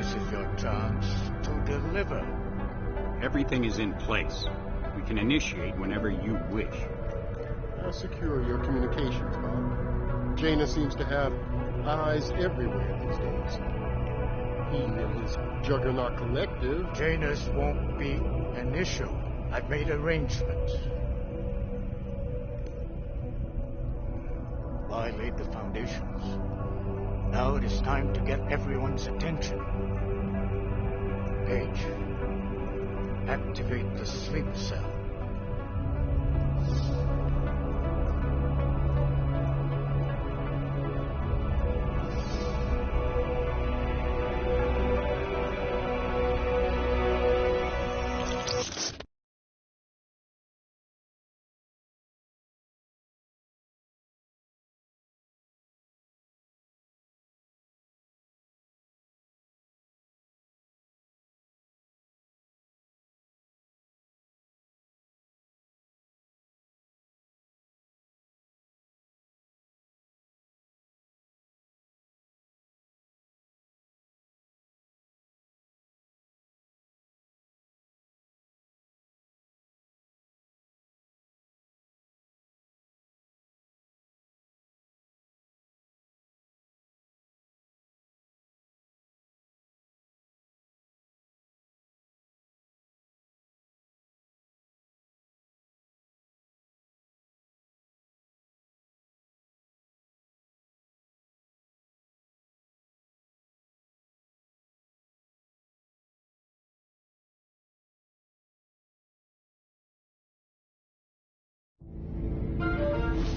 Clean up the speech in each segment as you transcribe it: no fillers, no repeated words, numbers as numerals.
This is your chance to deliver. Everything is in place. We can initiate whenever you wish. How secure are your communications, Bob? Jaina seems to have eyes everywhere these days. He and his Juggernaut Collective... Janus won't be an issue. I've made arrangements. Violate the foundations. Now it is time to get everyone's attention. Page, activate the sleep cell.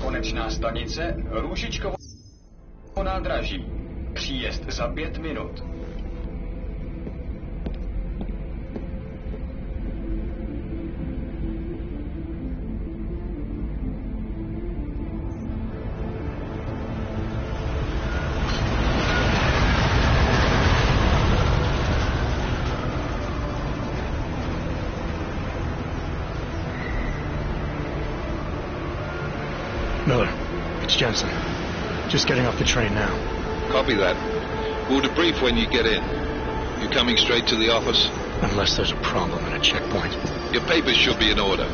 Konečná stanice Růžičkovo nádraží. Příjezd za 5 minut. Miller, it's Jensen. Just getting off the train now. Copy that. We'll debrief when you get in. You coming straight to the office? Unless there's a problem at a checkpoint. Your papers should be in order.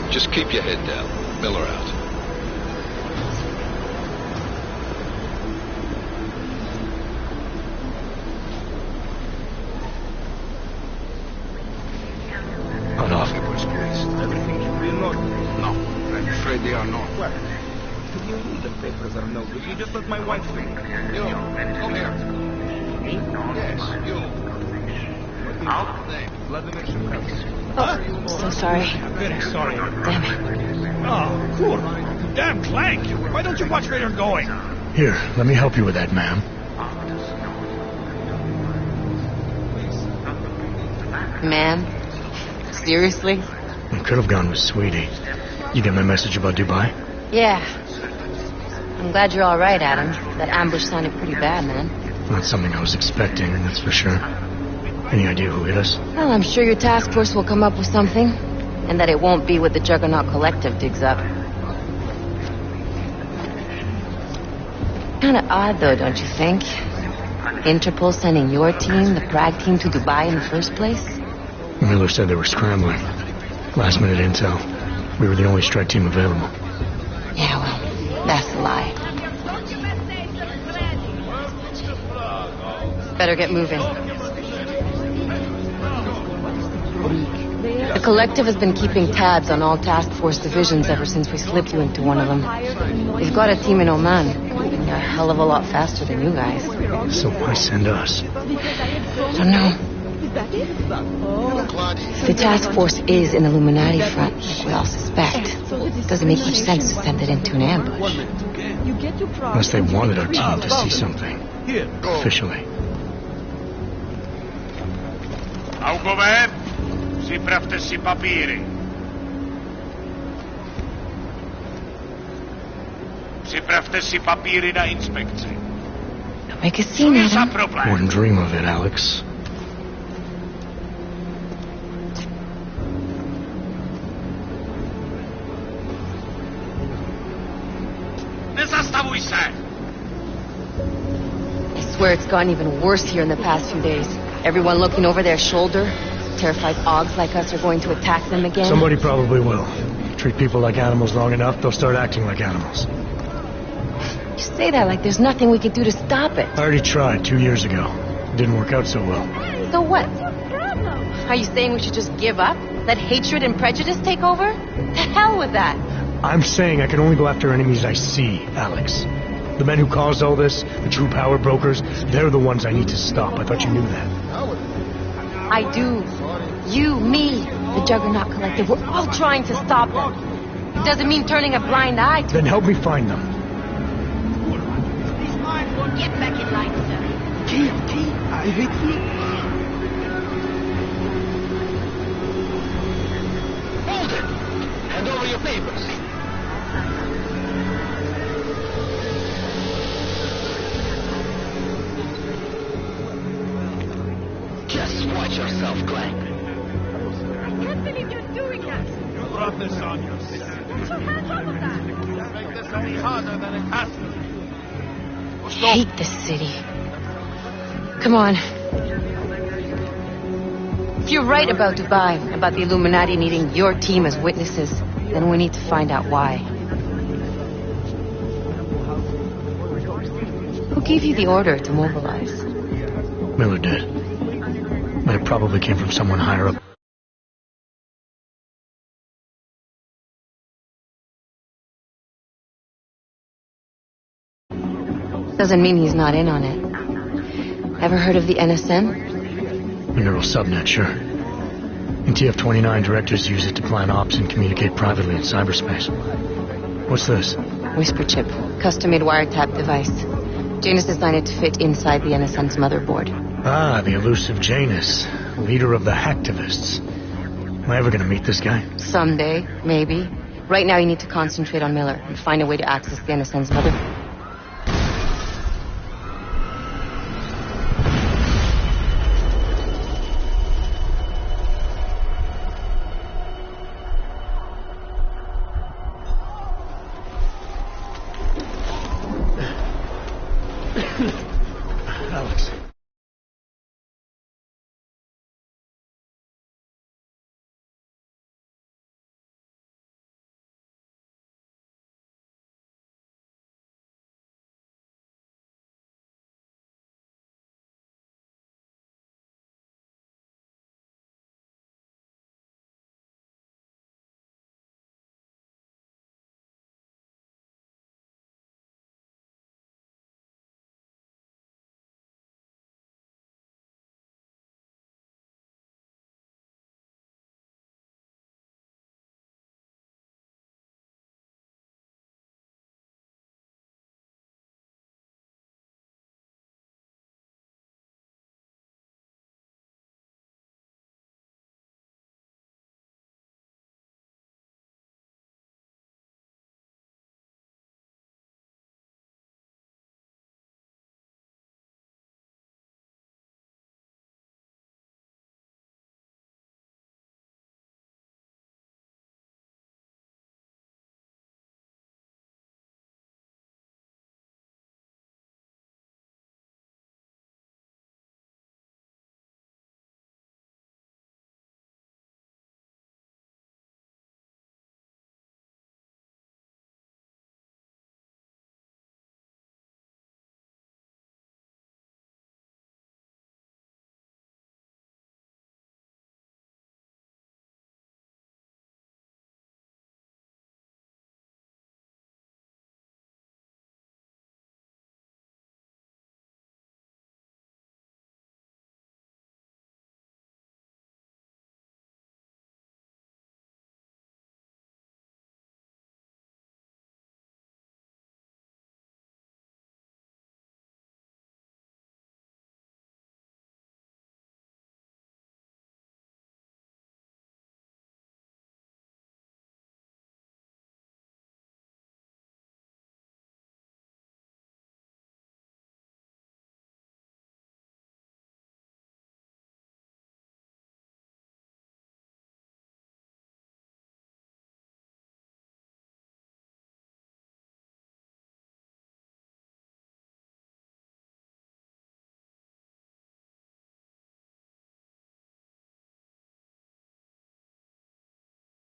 Just keep your head down. Miller out. Out off. Everything should be in order. No, I'm afraid they are not. What? You need the papers are no good. You just let my wife think. You, come here. Me? Yes, you. Out. Vladimir Shukov. Oh, so sorry. Very sorry. Damn it. Oh, cool. Damn Clank. Why don't you watch where you're going? Here, let me help you with that, ma'am. Ma'am? Seriously? I could have gone with Sweetie. You get my message about Dubai? Yeah. I'm glad you're all right, Adam. That ambush sounded pretty bad, man. Not something I was expecting, that's for sure. Any idea who hit us? Well, I'm sure your task force will come up with something. And that it won't be what the Juggernaut Collective digs up. Kinda odd, though, don't you think? Interpol sending your team, the Prague team, to Dubai in the first place? Miller said they were scrambling. Last minute intel. We were the only strike team available. Yeah, well, that's a lie. Better get moving. The Collective has been keeping tabs on all task force divisions ever since we slipped you into one of them. They've got a team in Oman, moving a hell of a lot faster than you guys. So why send us? I don't know. If the task force is an Illuminati front, like we all suspect, it doesn't make much sense to send it into an ambush. Unless they wanted our team to see something. Officially. Augové, připravte si papíry. Připravte si papíry na inspekci. Don't make a scene, Adam. Wouldn't dream of it, Alex. Nezastavuj se! I swear it's gotten even worse here in the past few days. Everyone looking over their shoulder. Terrified Augs like us are going to attack them again. Somebody probably will. Treat people like animals long enough, they'll start acting like animals. You say that like there's nothing we could do to stop it. I already tried 2 years ago. It didn't work out so well. So what? Are you saying we should just give up? Let hatred and prejudice take over? To hell with that. I'm saying I can only go after enemies I see, Alex. The men who caused all this, the true power brokers, they're the ones I need to stop. I thought you knew that. I do. You, me, the Juggernaut Collective, we're all trying to stop them. It doesn't mean turning a blind eye to Then help me find them. Get back in line, sir. I hate you. Hold it! Hand over your papers. Just watch yourself, Glenn. I can't believe you're doing that. You brought this on yourself. Put your hands off of that. Make this any harder than it has to be. I hate this city. Come on. If you're right about Dubai, about the Illuminati needing your team as witnesses, then we need to find out why. Who gave you the order to mobilize? Miller did. But it probably came from someone higher up. Doesn't mean he's not in on it. Ever heard of the NSM? Mineral subnet, sure. In TF-29, directors use it to plan ops and communicate privately in cyberspace. What's this? Whisper chip. Custom-made wiretap device. Janus designed it to fit inside the NSM's motherboard. Ah, the elusive Janus. Leader of the hacktivists. Am I ever gonna meet this guy? Someday, maybe. Right now you need to concentrate on Miller and find a way to access the NSM's motherboard.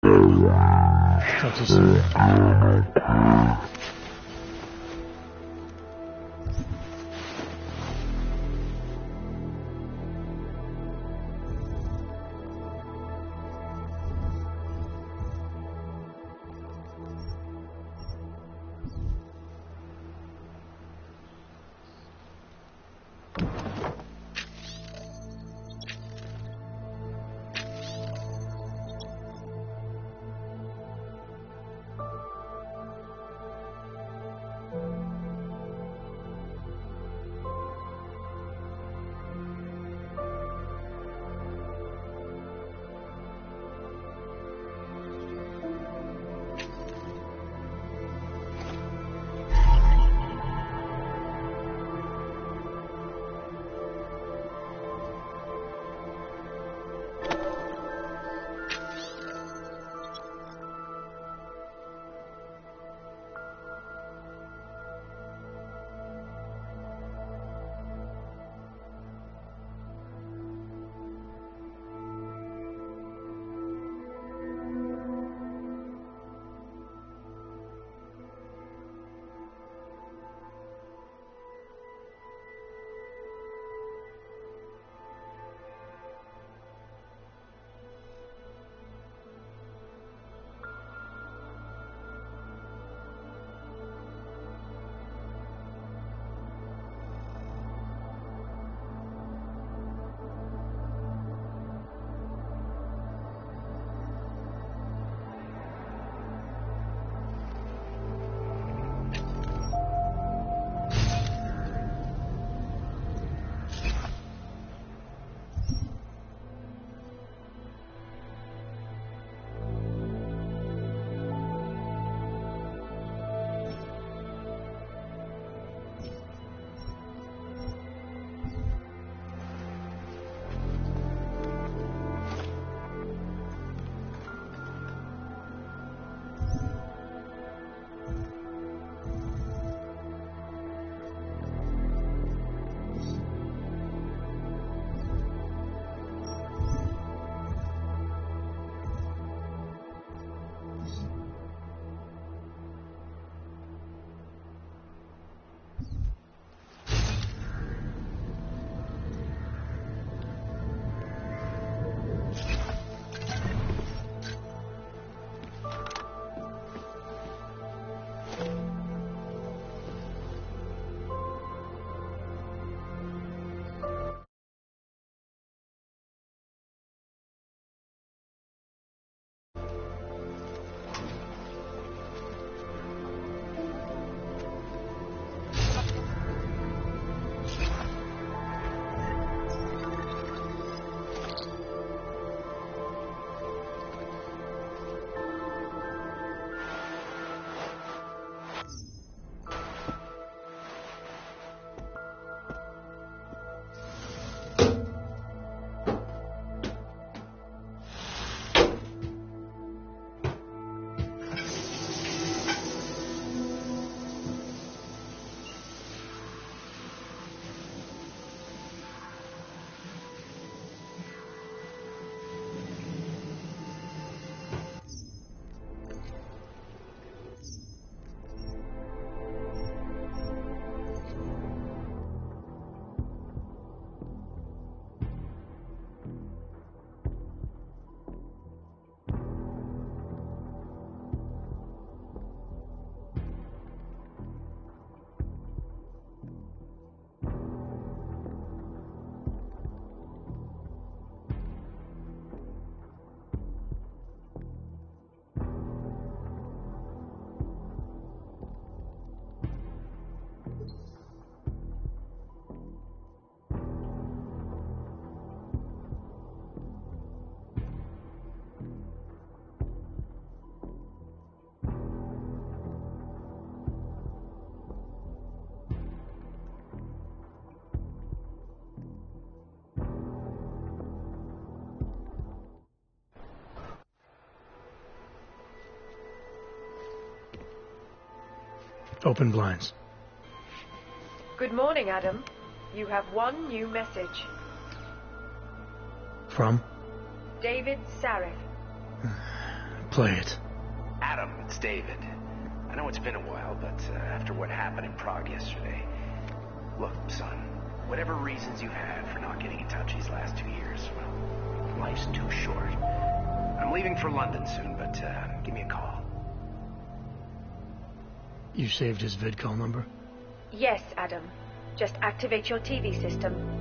Talk to you soon. Open blinds. Good morning, Adam. You have one new message. From? David Sarek. Play it. Adam, it's David. I know it's been a while, but after what happened in Prague yesterday... Look, son, whatever reasons you had for not getting in touch these last 2 years, well, life's too short. I'm leaving for London soon, but give me a call. You saved his vidcall number? Yes, Adam. Just activate your TV system.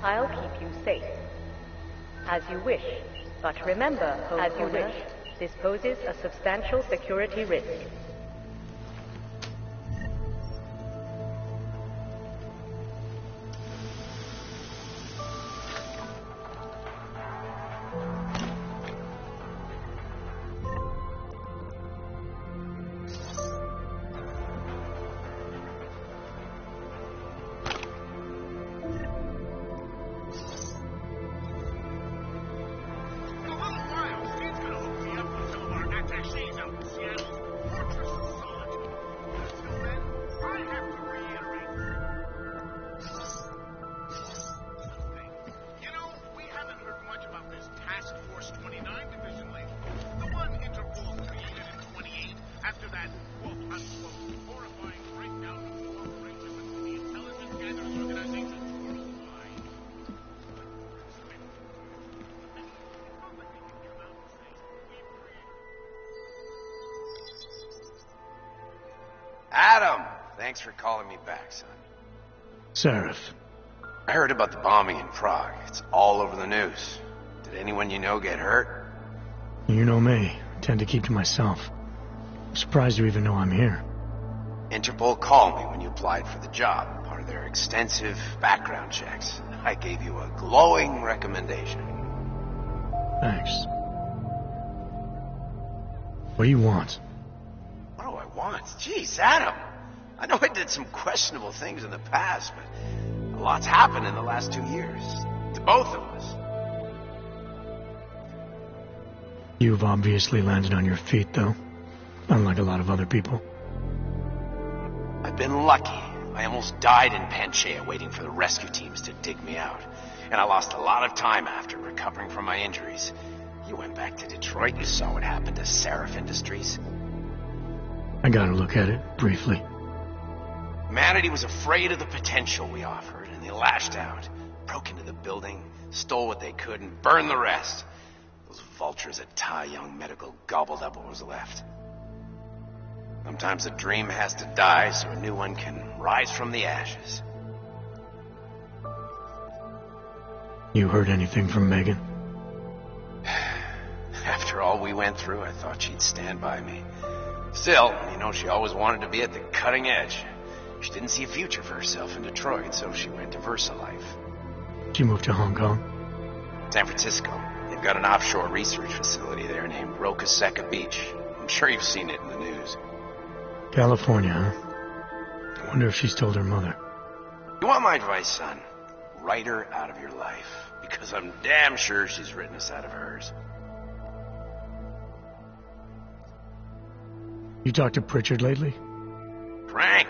I'll keep you safe. As you wish. But remember, as you wish, this poses a substantial security risk. Adam! Thanks for calling me back, son. Seraph. I heard about the bombing in Prague. It's all over the news. Did anyone you know get hurt? You know me. I tend to keep to myself. I'm surprised you even know I'm here. Interpol called me when you applied for the job, part of their extensive background checks. I gave you a glowing recommendation. Thanks. What do you want? What do I want? Jeez, Adam. I know I did some questionable things in the past, but a lot's happened in the last 2 years. To both of us. You've obviously landed on your feet, though. unlike a lot of other people. I've been lucky. I almost died in Panchaea waiting for the rescue teams to dig me out. And I lost a lot of time after recovering from my injuries. You went back to Detroit, you saw what happened to Seraph Industries. I got a look at it, briefly. Humanity was afraid of the potential we offered, and they lashed out. Broke into the building, stole what they could, and burned the rest. Those vultures at Tai Young Medical gobbled up what was left. Sometimes a dream has to die so a new one can rise from the ashes. You heard anything from Megan? After all we went through, I thought she'd stand by me. Still, you know, she always wanted to be at the cutting edge. She didn't see a future for herself in Detroit, so she went to VersaLife. She moved to Hong Kong? San Francisco. They've got an offshore research facility there named Roca Seca Beach. I'm sure you've seen it in the news. California, huh? I wonder if she's told her mother. You want my advice, son? Write her out of your life. Because I'm damn sure she's written us out of hers. You talked to Pritchard lately? Frank!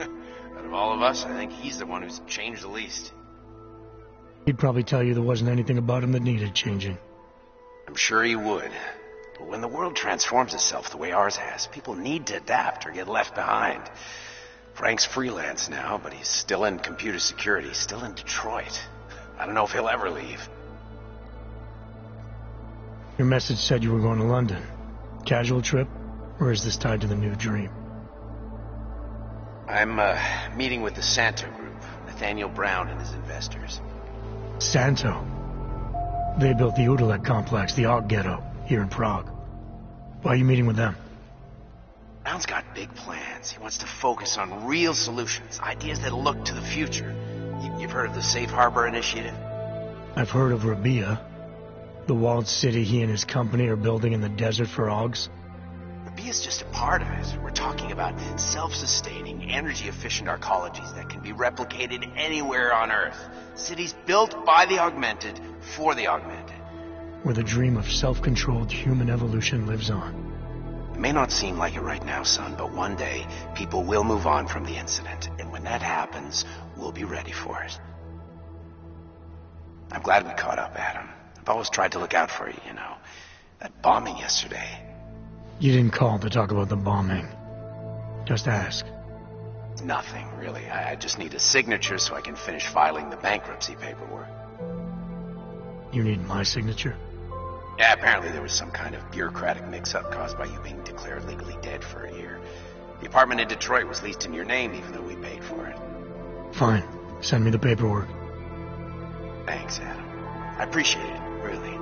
Out of all of us, I think he's the one who's changed the least. He'd probably tell you there wasn't anything about him that needed changing. I'm sure he would. But when the world transforms itself the way ours has, people need to adapt or get left behind. Frank's freelance now, but he's still in computer security, still in Detroit. I don't know if he'll ever leave. Your message said you were going to London. Casual trip? Or is this tied to the new dream? I'm meeting with the Santo Group, Nathaniel Brown and his investors. Santo? They built the Udalek complex, the Og Ghetto, here in Prague. Why are you meeting with them? Brown's got big plans. He wants to focus on real solutions, ideas that look to the future. You've heard of the Safe Harbor Initiative? I've heard of Rabia, the walled city he and his company are building in the desert for Ogs. Rabia's just a part of it. We're talking about self-sustaining, energy-efficient arcologies that can be replicated anywhere on Earth. Cities built by the augmented, for the augmented. Where the dream of self-controlled human evolution lives on. It may not seem like it right now, son, but one day, people will move on from the incident. And when that happens, we'll be ready for it. I'm glad we caught up, Adam. I've always tried to look out for you, you know. That bombing yesterday. You didn't call to talk about the bombing. Just ask. Nothing, really. I just need a signature so I can finish filing the bankruptcy paperwork. You need my signature? Yeah, apparently there was some kind of bureaucratic mix-up caused by you being declared legally dead for a year. The apartment in Detroit was leased in your name even though we paid for it. Fine. Send me the paperwork. Thanks, Adam. I appreciate it, really.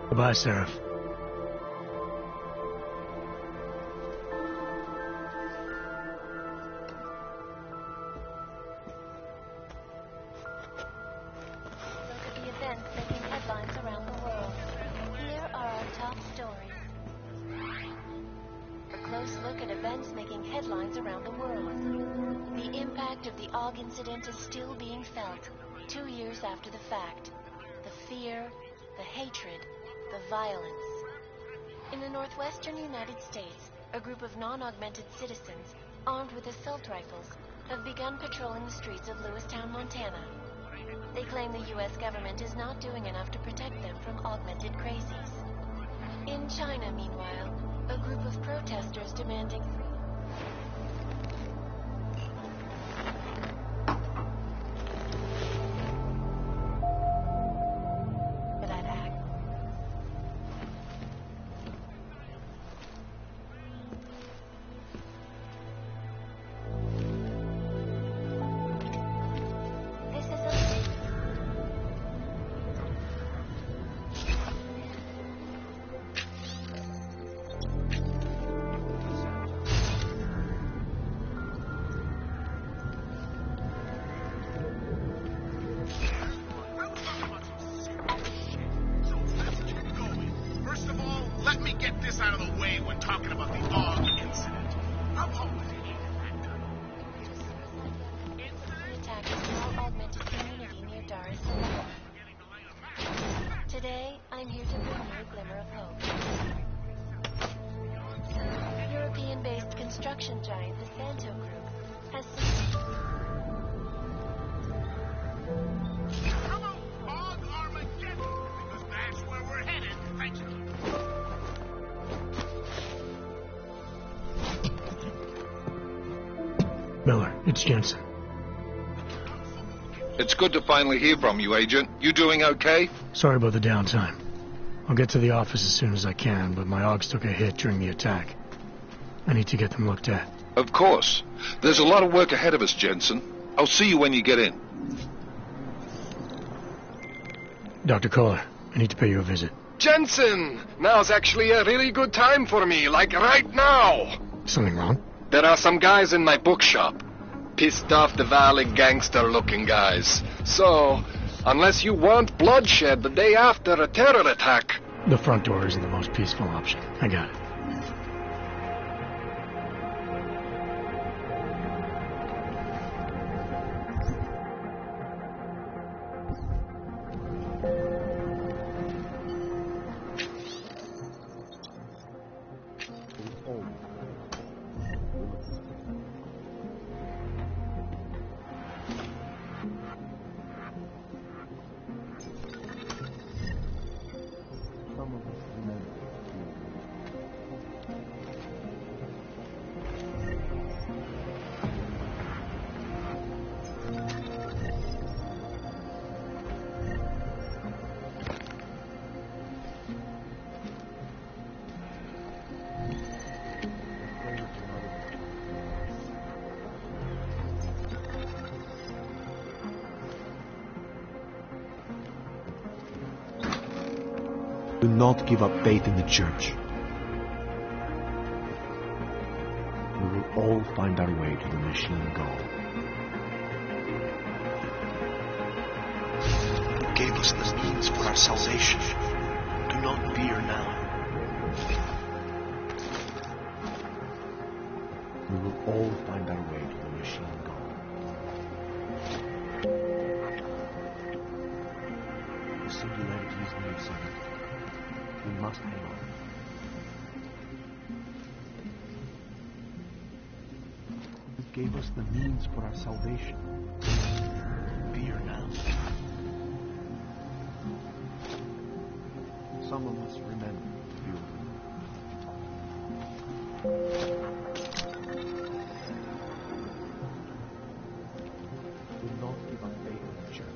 Goodbye, Seraph. Incident is still being felt 2 years after the fact. The fear, the hatred, the violence. In the northwestern United States, a group of non-augmented citizens, armed with assault rifles, have begun patrolling the streets of Lewistown, Montana. They claim the U.S. government is not doing enough to protect them from augmented crazies. In China, meanwhile, a group of protesters demanding Today, I'm here to bring you a glimmer of hope. Miller, it's Jensen. It's good to finally hear from you, Agent. You doing okay? Sorry about the downtime. I'll get to the office as soon as I can, but my Augs took a hit during the attack. I need to get them looked at. Of course. There's a lot of work ahead of us, Jensen. I'll see you when you get in. Dr. Kohler, I need to pay you a visit. Jensen! Now's actually a really good time for me, like right now! Something wrong? There are some guys in my bookshop. Pissed off the Valley gangster-looking guys. So, unless you want bloodshed the day after a terror attack... The front door isn't the most peaceful option. I got it. Do not give up faith in the church. We will all find our way to the machine goal. You gave us the means for our salvation. Do not fear now. We will all find our way to the machine goal. The singularity is near, son. We must hang on. You gave us the means for our salvation. Fear now. Some of us remember do not give up faith in the church.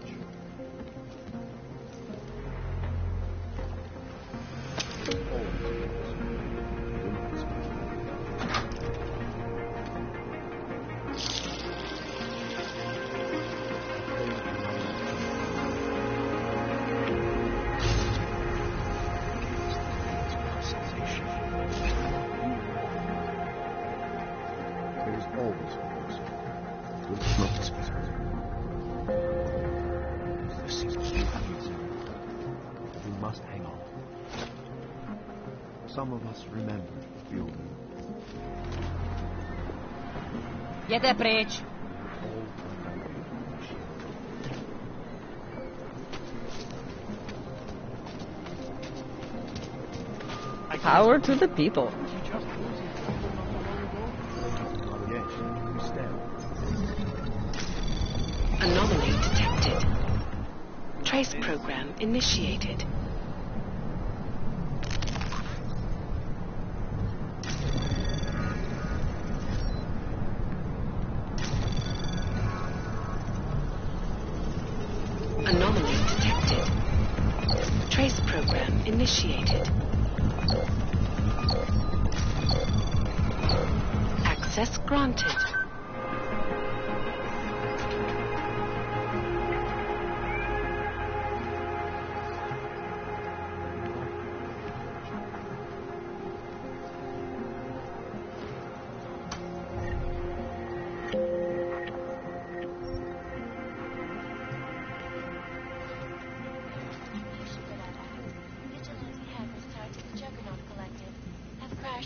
Some of us remember the building. Jete preč. Power to the people. Anomaly detected. Trace program initiated. Anomaly detected. Trace program initiated. Access granted.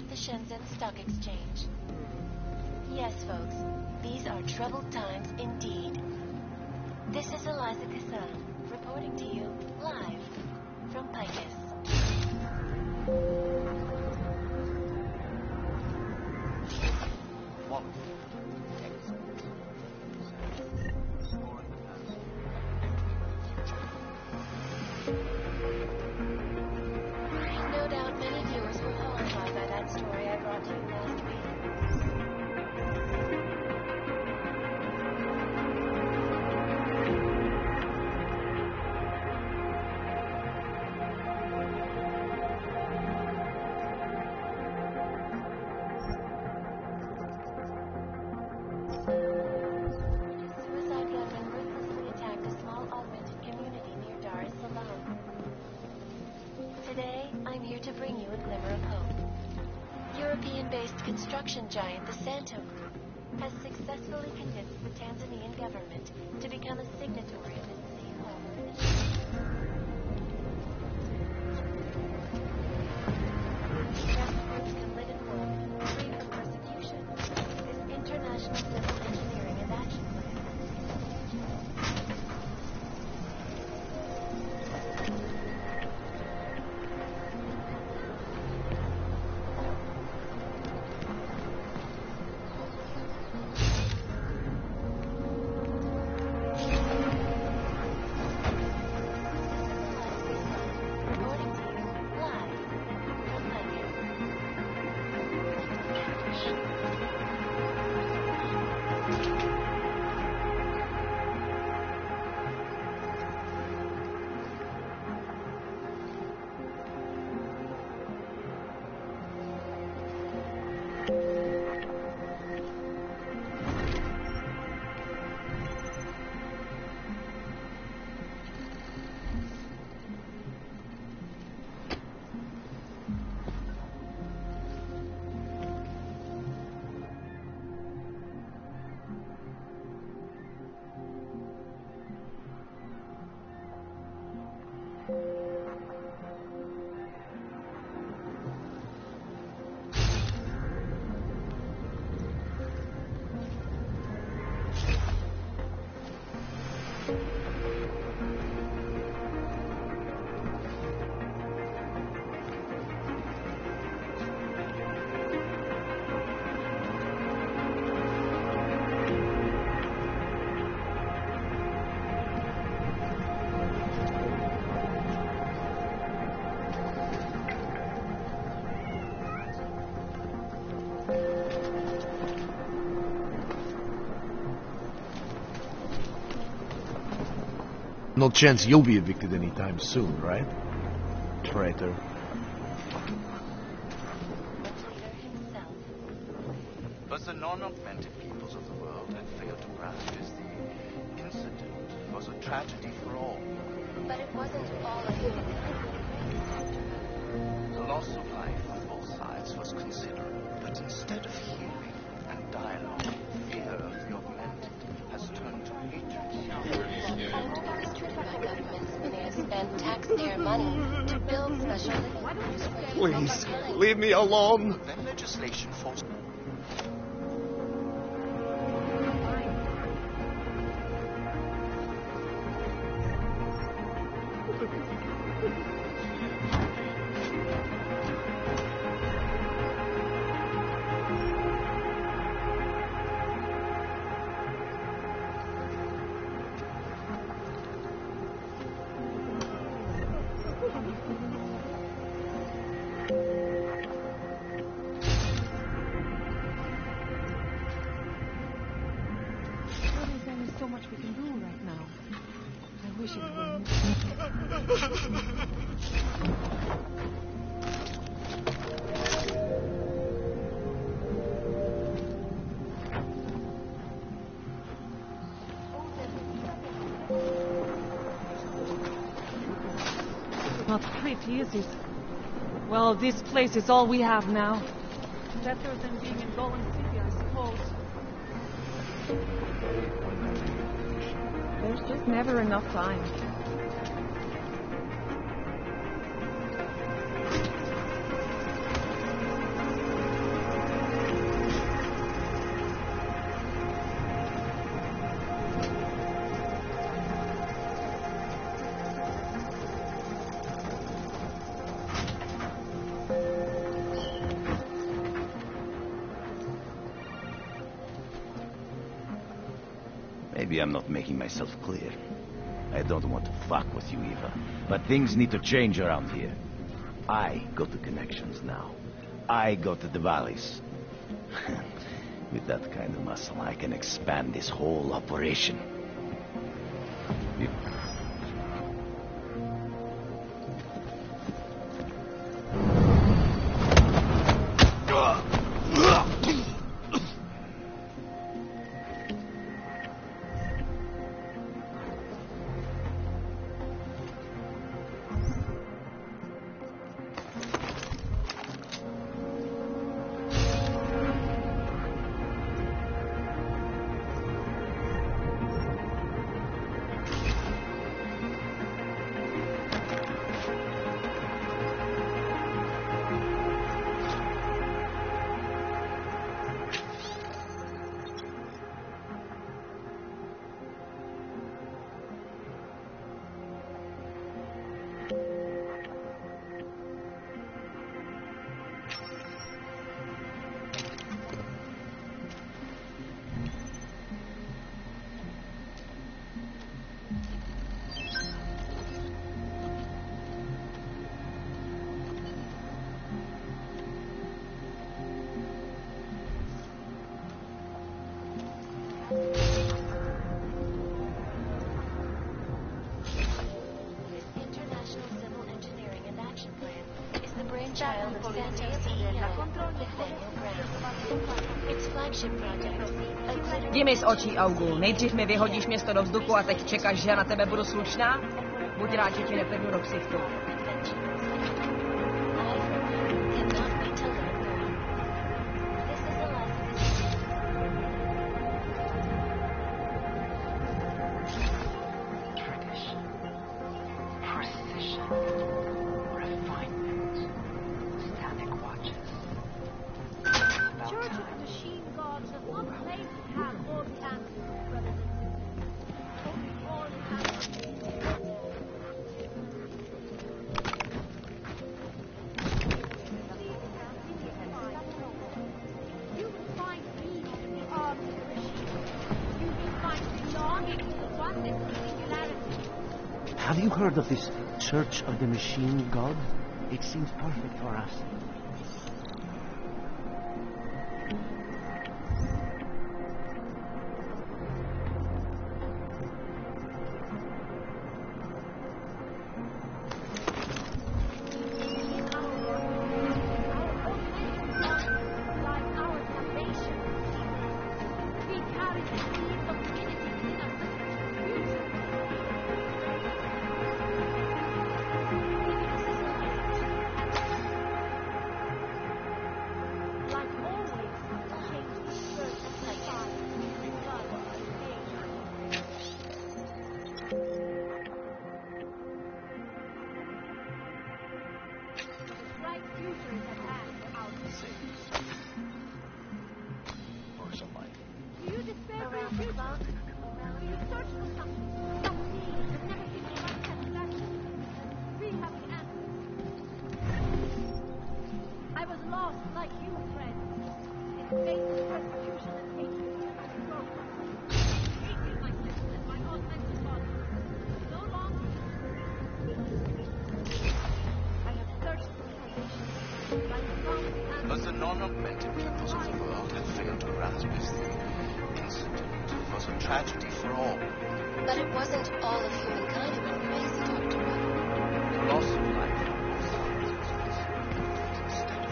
The Shenzhen Stock Exchange. Yes, folks, these are troubled times indeed. This is Eliza Kassan, reporting to you live from Picus. No doubt many viewers were horrified by that story I brought to you last week. to bring you a glimmer of hope. European-based construction giant the Santo Group has successfully convinced the Tanzanian government to become a signatory of its safe harbor initiative. Groups can live and work free from persecution. This international civil engineering and action plan. No chance you'll be evicted anytime soon, right? Traitor. But the non-augmented peoples of the world had failed to grasp the incident was a tragedy for all. But it wasn't all of it. The loss of life on both sides was considerable, but instead of healing and dialogue, fear of the augmented has turned to hatred. Governments may have spent taxpayer money to build special living. Please, leave me alone. Then legislation forced. So much we can do right now. I wish it were. Not pretty, is it? Well, this place is all we have now. Better than being in Golden City, I suppose. There's just never enough time. Maybe I'm not making myself clear. I don't want to fuck with you, Eva. But things need to change around here. I got the connections now. I got the valleys. With that kind of muscle, I can expand this whole operation. brainchild of Santos CEO, Nathaniel Brown. Its flagship project, a glitter... Jdi mi z očí, Augul. Nejdřív mi vyhodíš město do vzduchu a teď čekáš, že na tebe budu slušná? Buď rád, že ti nepevnu do ksichtu. Have you heard of this Church of the Machine God? It seems perfect for us. But the non-augmented peoples of the world have failed to grasp this. The incident was a tragedy for all. But it wasn't all of humankind who went crazy, Dr. Webb. The loss of life on all sides was considered instead of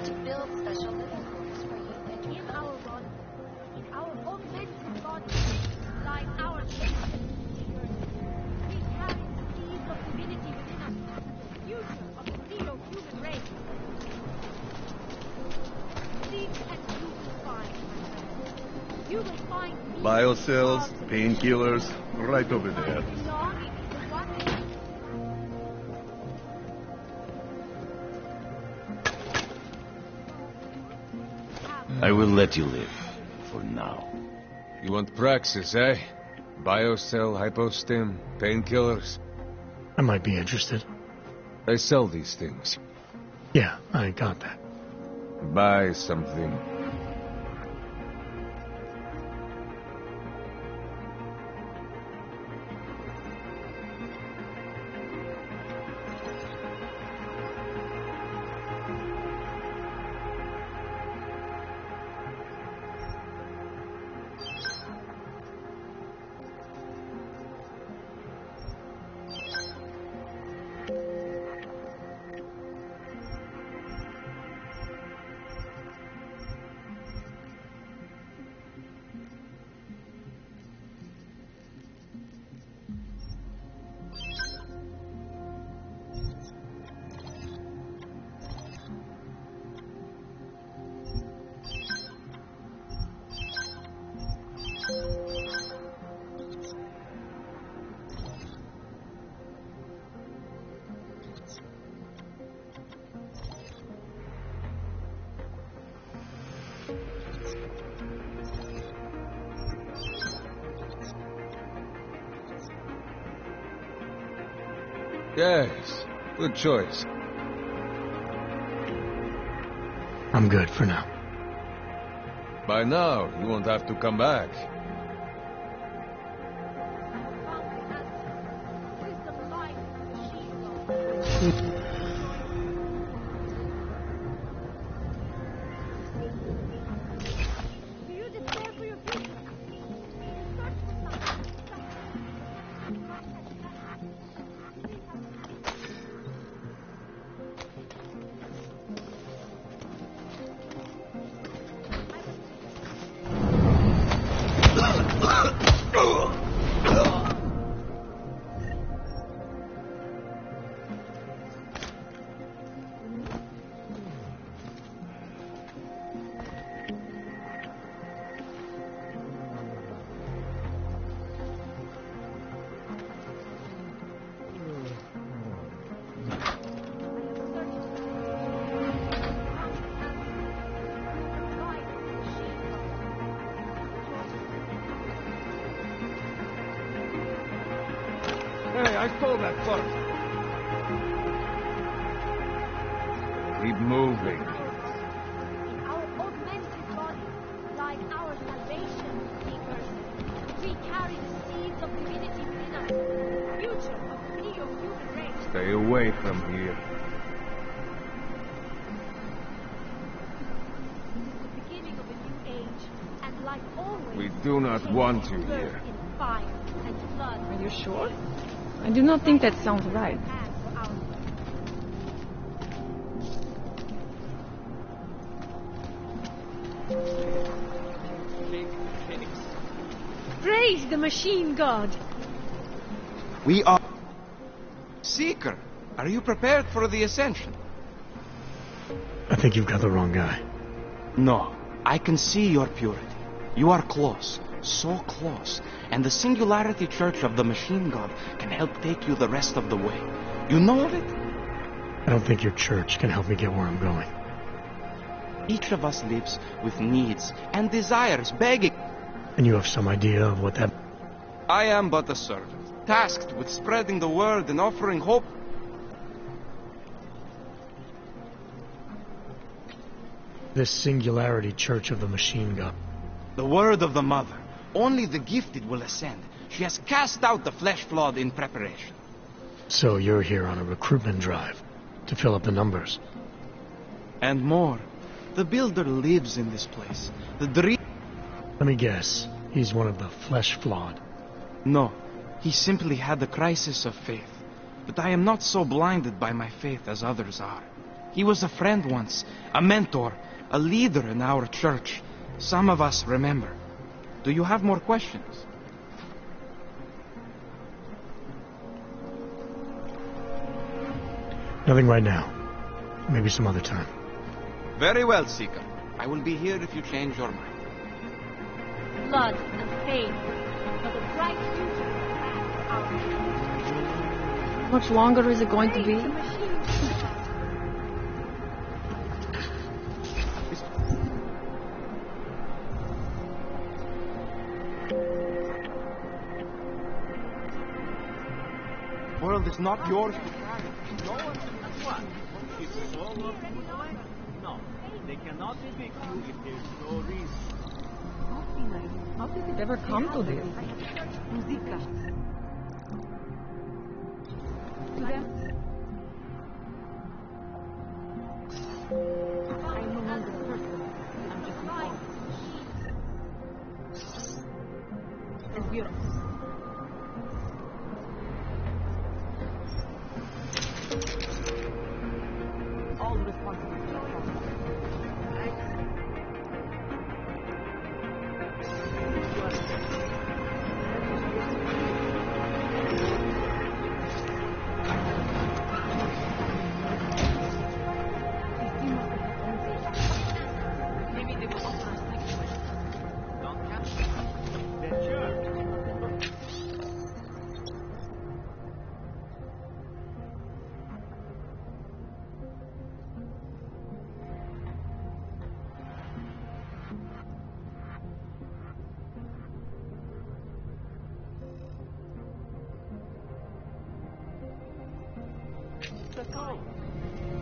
to build special living quarters for you and your family. In our augmented bodies, lie our secret security. We carry the seeds of divinity within us, the future of the neo-human race. Seek and you will find, my friend. You will find Biocells, painkillers, right over there. belonging to one day. I will let you live. For now. You want praxis, eh? Biocell, hypostim, painkillers. I might be interested. They sell these things. Yeah, I got that. Buy something. Yes, good choice. I'm good for now. By now, you won't have to come back. Do you despair for your future? I stole that first. Keep moving. In our augmented body lies our salvation, seekers. We carry the seeds of divinity within us, the future of the neo-human race. Stay away from here. The beginning of a new age, and like always, We do not want you birth here. in fire and blood. Are you sure? I do not think that sounds right. Praise the machine god. We are... Seeker, are you prepared for the ascension? I think you've got the wrong guy. No, I can see your purity. You are close, so close, and the Singularity Church of the Machine God can help take you the rest of the way. You know of it? I don't think your church can help me get where I'm going. Each of us lives with needs and desires begging. And you have some idea of what that... I am but a servant, tasked with spreading the word and offering hope. This Singularity Church of the Machine God. The word of the Mother. Only the gifted will ascend. She has cast out the flesh-flawed in preparation. So you're here on a recruitment drive to fill up the numbers. And more. The Builder lives in this place. The dream... Let me guess. He's one of the flesh-flawed. No. He simply had a crisis of faith. But I am not so blinded by my faith as others are. He was a friend once, a mentor, a leader in our church. Some of us remember. Do you have more questions? Nothing right now. Maybe some other time. Very well, Seeker. I will be here if you change your mind. Blood and pain, but a bright future for our How much longer is it going to be? The world is not yours to carry. No one what? Is this all what we're doing? No, they cannot evict you if there's no reason. How did it ever come to this? I'm no longer a person. I'm just a pawn. And we're... all responsibility. Maybe they will offer us next time. Don't catch them. Then sure.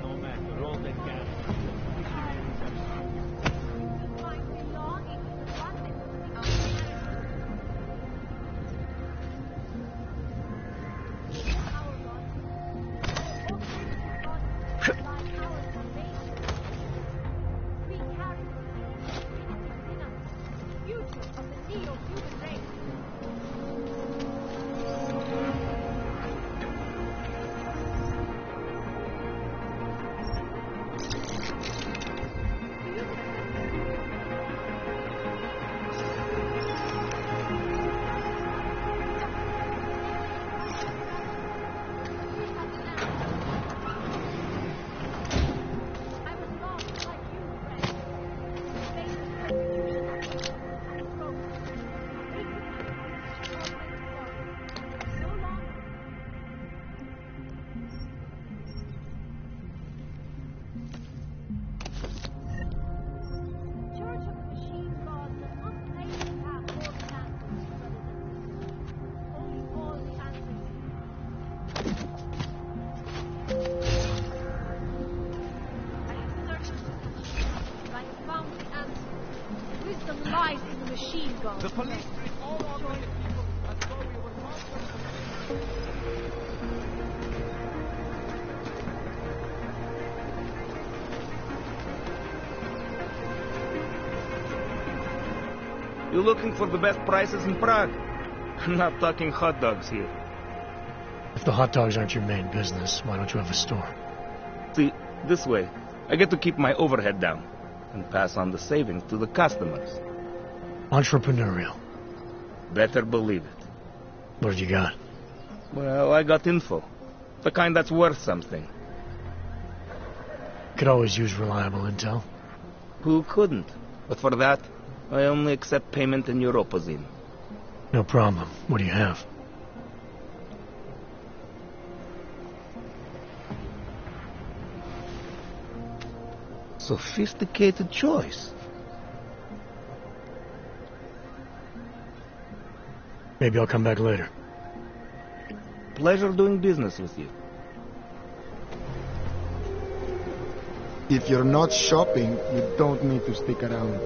No matter, all the gas. machine gun. The police treat all organized people as though we were You looking for the best prices in Prague? I'm not talking hot dogs here. If the hot dogs aren't your main business, why don't you have a store? See, this way, I get to keep my overhead down and pass on the savings to the customers. Entrepreneurial. Better believe it. What have you got? Well, I got info. The kind that's worth something. Could always use reliable intel. Who couldn't? But for that, I only accept payment in Europozine. No problem. What do you have? Sophisticated choice. Maybe I'll come back later. Pleasure doing business with you. If you're not shopping, you don't need to stick around.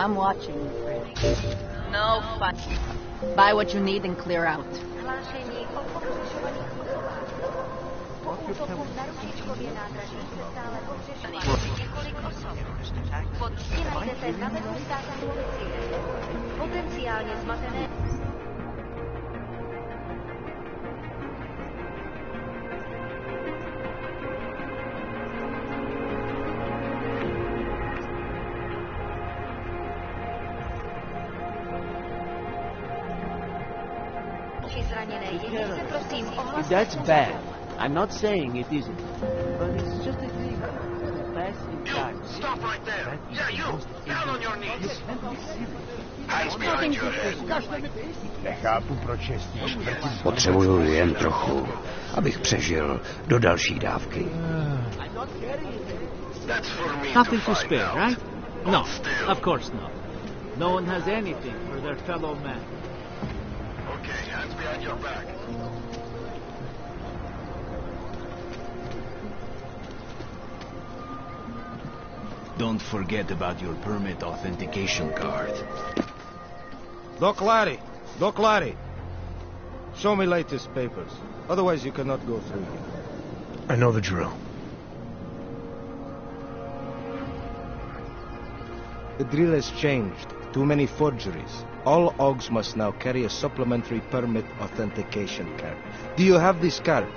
I'm watching you, Fred. No fun. Buy what you need and clear out. That's bad. I'm not saying it isn't. But it's just a thing to pass in time. Stop right there! Yeah, you! Down on your knees! Hands behind your head. Nechápu, proč jezdíš. Potřebuju jen trochu, abych přežil do další dávky. Nothing to spare, right? No, of course not. No one has anything for their fellow man. Okay, hands behind your back. Don't forget about your permit authentication card. Doc Larry. Show me latest papers. Otherwise you cannot go through here. I know the drill. The drill has changed. Too many forgeries. All OGs must now carry a supplementary permit authentication card. Do you have this card?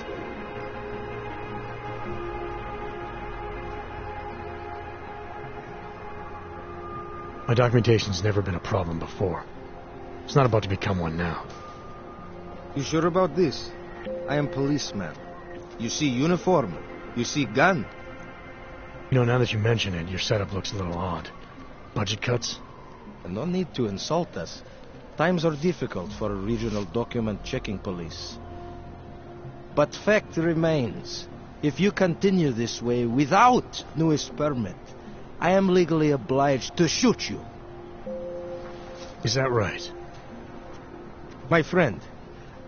My documentation's never been a problem before. It's not about to become one now. You sure about this? I am policeman. You see uniform. You see gun. You know, now that you mention it, your setup looks a little odd. Budget cuts? No need to insult us. Times are difficult for a regional document checking police. But fact remains, if you continue this way without newest permit, I am legally obliged to shoot you. Is that right? My friend,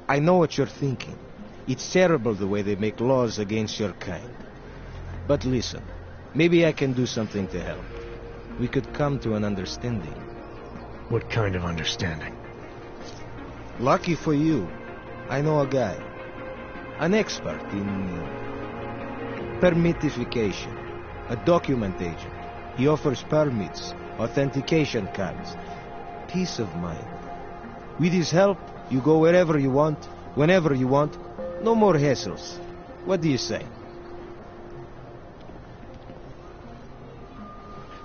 I know what you're thinking. It's terrible the way they make laws against your kind. But listen, maybe I can do something to help. We could come to an understanding. What kind of understanding? Lucky for you, I know a guy. An expert in permitification. A document agent. He offers permits, authentication cards. Peace of mind. With his help, you go wherever you want, whenever you want. No more hassles. What do you say?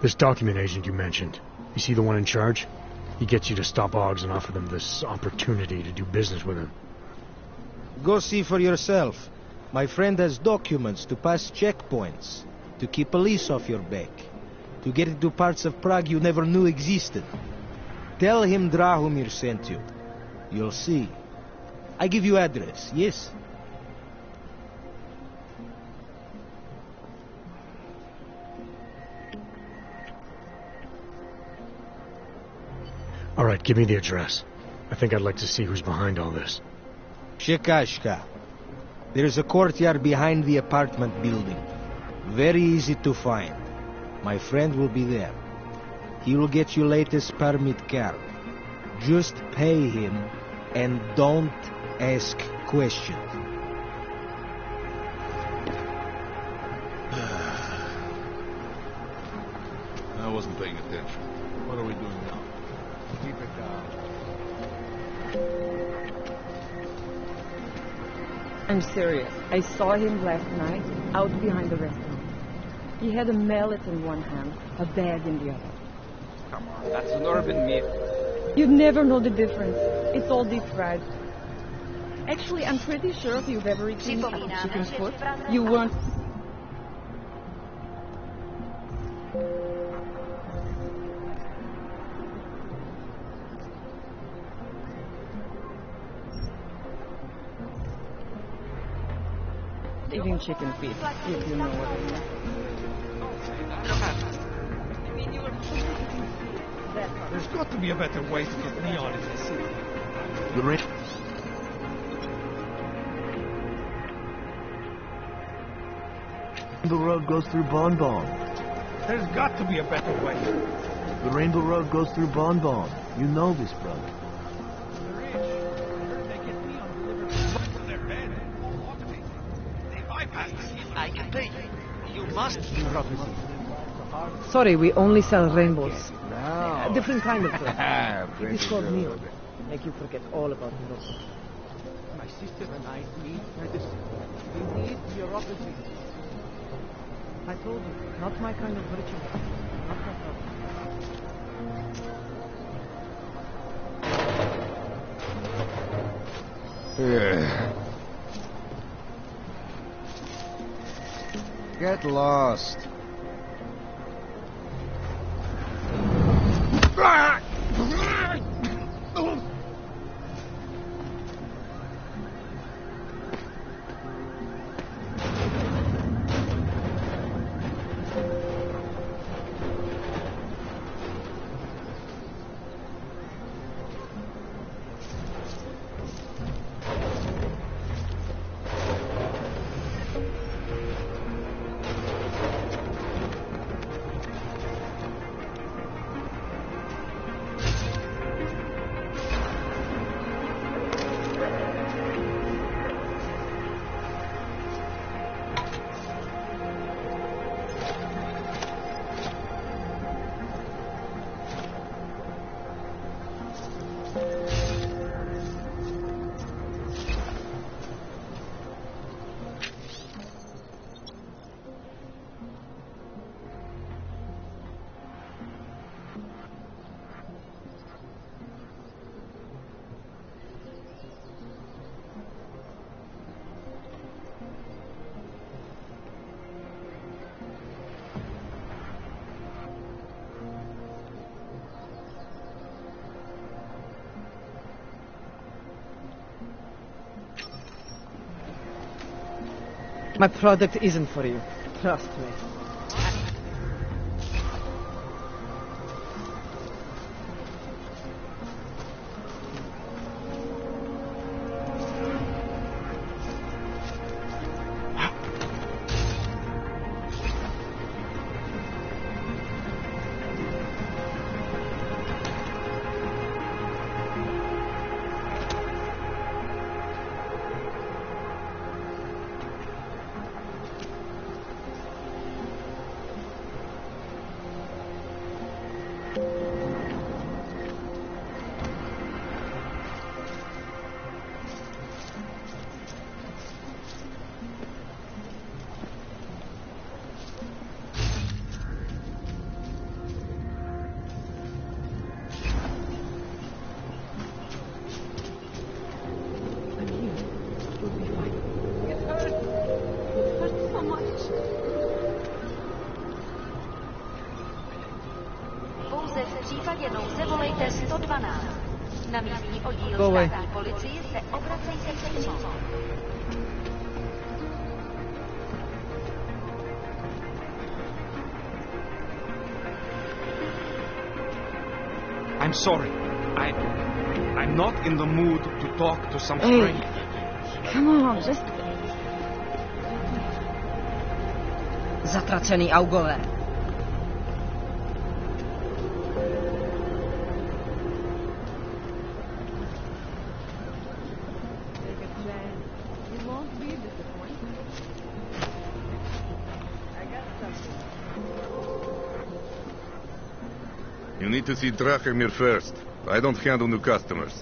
This document agent you mentioned, you see the one in charge? He gets you to stop Oggs and offer them this opportunity to do business with him. Go see for yourself. My friend has documents to pass checkpoints, to keep police off your back, to get into parts of Prague you never knew existed. Tell him Drahomir sent you. You'll see. I give you address, yes? All right, give me the address. I think I'd like to see who's behind all this. Shekashka. There's a courtyard behind the apartment building. Very easy to find. My friend will be there. He will get you latest permit card. Just pay him and don't ask questions. I wasn't paying attention. What are we doing now? Keep it down. I'm serious. I saw him last night out behind the restaurant. He had a mallet in one hand, a bag in the other. Come on, that's an urban myth. You'd never know the difference. It's all deep fried. Actually, I'm pretty sure if you've ever eaten a chicken foot, you weren't... eating chicken feet, if you know what I mean. There's got to be a better way to get neon in this city. The road goes through Bon Bon. There's got to be a better way. The Rainbow Road goes through Bon Bon. You know this, brother. I can pay you. You must. Sorry, we only sell rainbows. A different kind of thing. It is called neon. Make you forget all about the loss. My sister and I need medicine. We need neuropathy. I told you, not my kind of ritual. Not my Get lost. My product isn't for you. Trust me. případě nouze volejte 112. Na místní oddíl státní policie se obracejte přímo. I'm sorry. I'm not in the mood to talk to some Hey, stranger. come on, just... Zatracený augové. Take a chance. You won't be disappointed. I got something. You need to see Drachemir first. I don't handle new customers.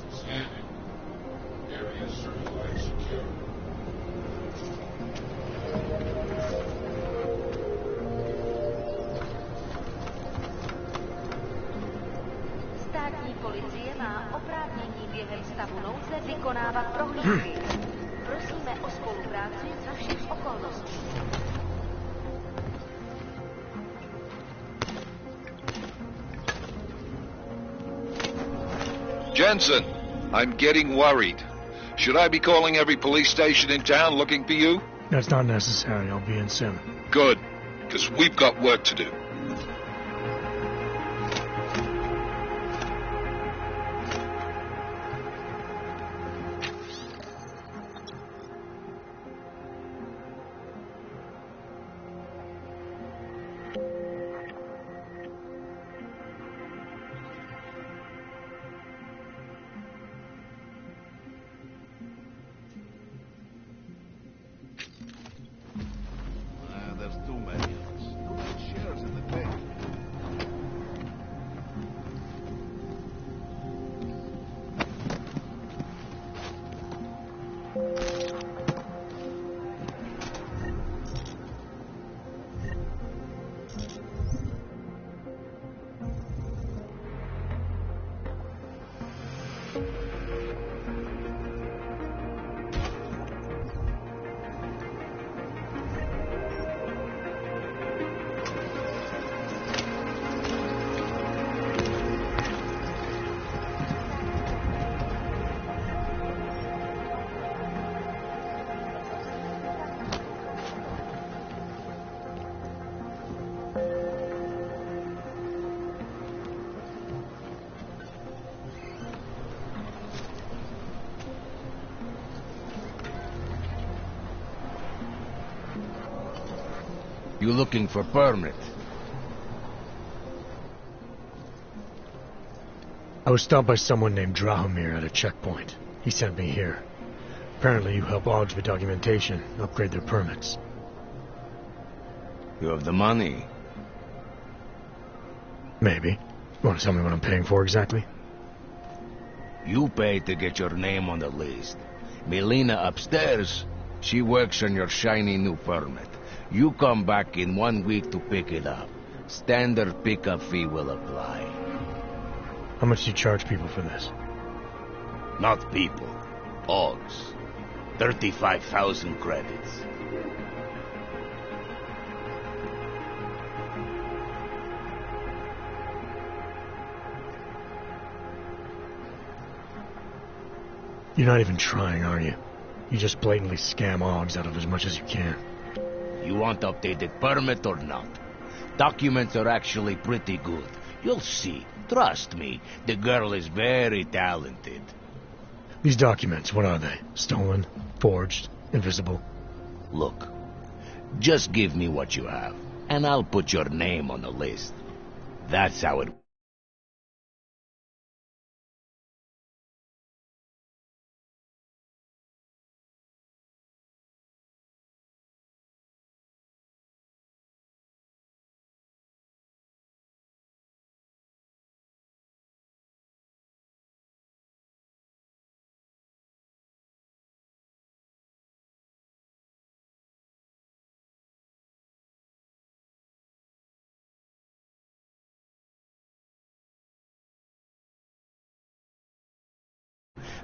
Státní policie má oprávnění během stavu nouze vykonávat prohlídky. Prosíme o spolupráci za všech okolností. Jensen, I'm getting worried. Should I be calling every police station in town looking for you? That's not necessary. I'll be in soon. Good, because we've got work to do. There's too many of us. Too many shares in the bank. You looking for permit? I was stopped by someone named Drahomir at a checkpoint. He sent me here. Apparently you help Augs with documentation, upgrade their permits. You have the money? Maybe. Want to tell me what I'm paying for exactly? You pay to get your name on the list. Melina upstairs, she works on your shiny new permit. You come back in 1 week to pick it up. Standard pickup fee will apply. How much do you charge people for this? Not people. Augs. 35,000 credits. You're not even trying, are you? You just blatantly scam Augs out of as much as you can. You want updated permit or not? Documents are actually pretty good. You'll see. Trust me, the girl is very talented. These documents, what are they? Stolen? Forged? Invisible? Look, just give me what you have, and I'll put your name on the list. That's how it...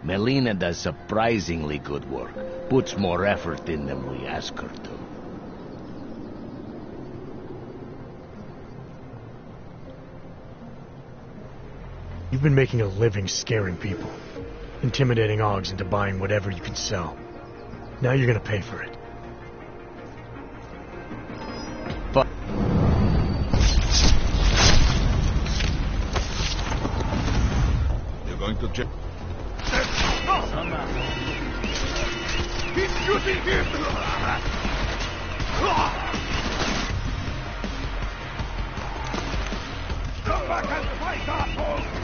Melina does surprisingly good work. Puts more effort in than we ask her to. You've been making a living scaring people, intimidating Augs into buying whatever you can sell. Now you're gonna pay for it. But You're going to check. Keep shooting him! Come back and fight, asshole!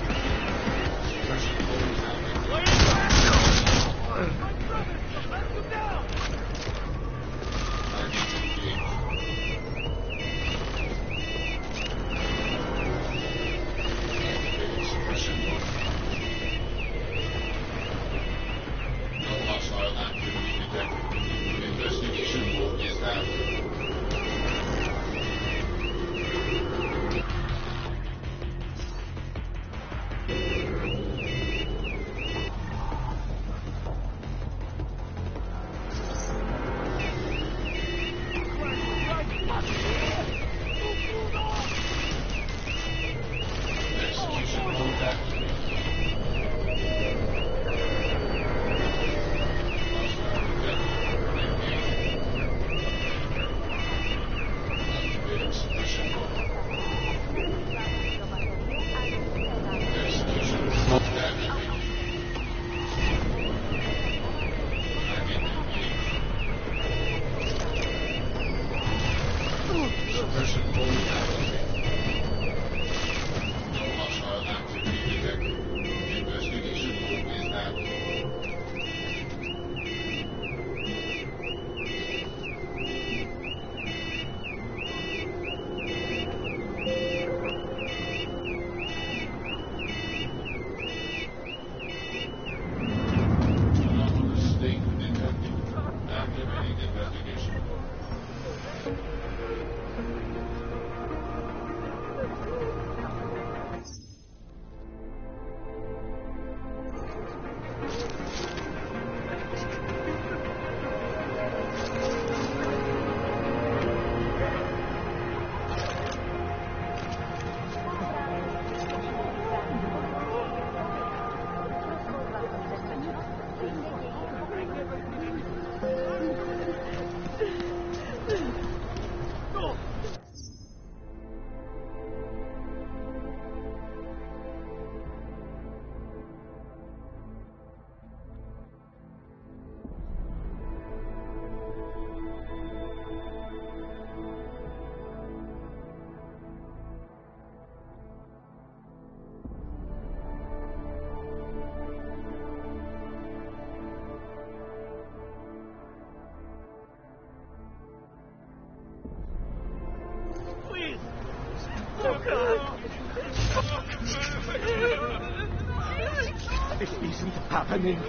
This isn't happening.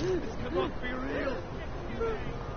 This cannot be real.